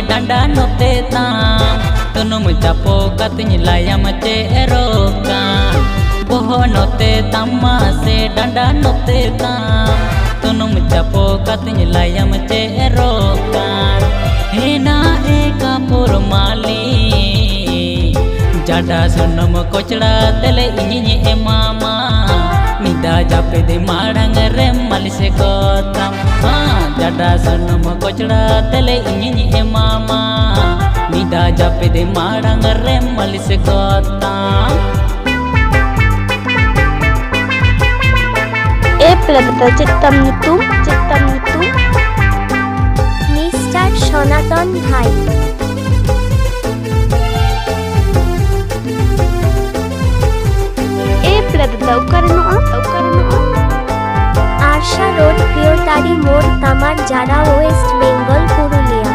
Danda note tam tunum chapo katny layam che eroka boho note tamma se danda note tam tunum chapo katny layam che eroka hena eka purmali jada sunum kochda tele inyi e mama nida jape de madang re malise kotam jada sunum kochda tele inyi e mama nida jape de madang re malise kotam e plagda chittam nitu Mr. Sonaton Bhai e plagda ukarno Arsha Road Piyotari Mode Tamar Jara West Bengal Purulia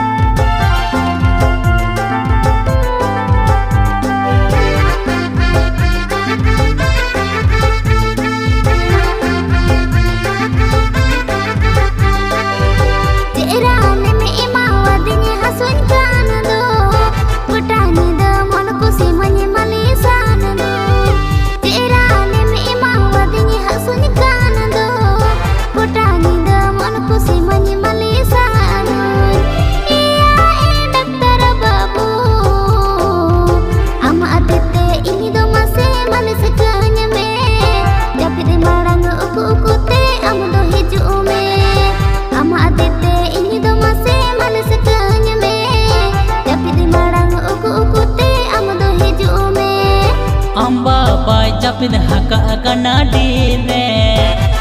Japid haka kanadi re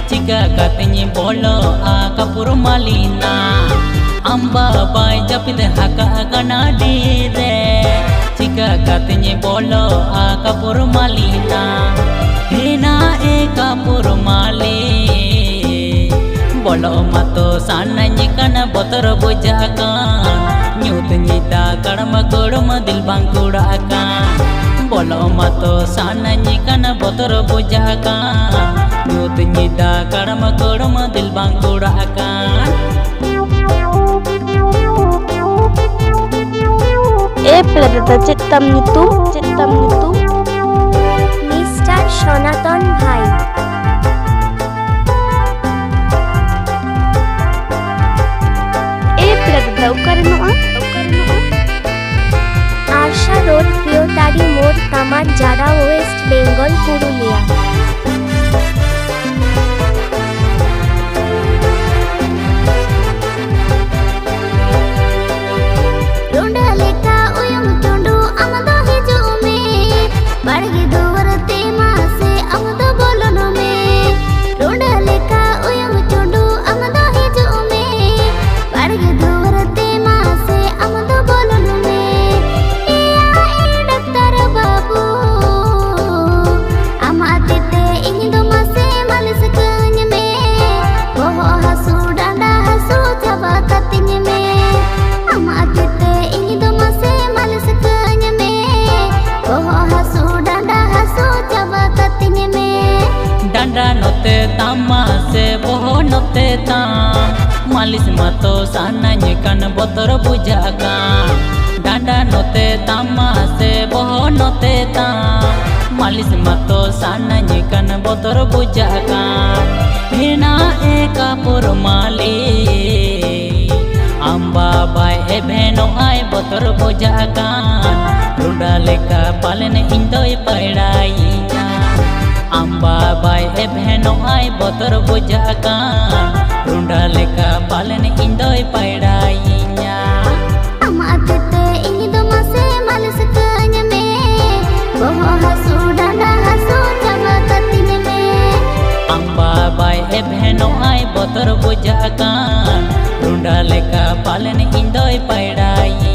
chiga katni bolo akapur malina amba bai japid haka kanadi re chiga katni bolo akapur malina hena ekapur mali bolo mato sanani kana botor bujaka nyut nida kadma kodma dil bangkudaka bolo mato sanani kana botor bujaka nyut nida kadma kodma dil bangkudaka e plagda chittam nitu Mr. Sonaton Bhai e plagda ukarno Arsha Road Piyotari Mode Tamar Jara West Bengal Purulia tama se boho note tam malis mato sananya kan botor bujaka danda note tama se boho note tam मालिश मतो सानानी कन बोतर बुझाकान हेना एका पुरमाली Amba bye ए बहनो आय बोतर बुझाकान रुडा लेका पालन इंदोय पड़ाईया Amba bye ए बहनो आय बोतर बुझाकान रुडा लेका पालन इंदोय पड़ाईया ए बहनो आय बोतर बुझाकान रुंडा लेका पालन इंदोय पड़ाई।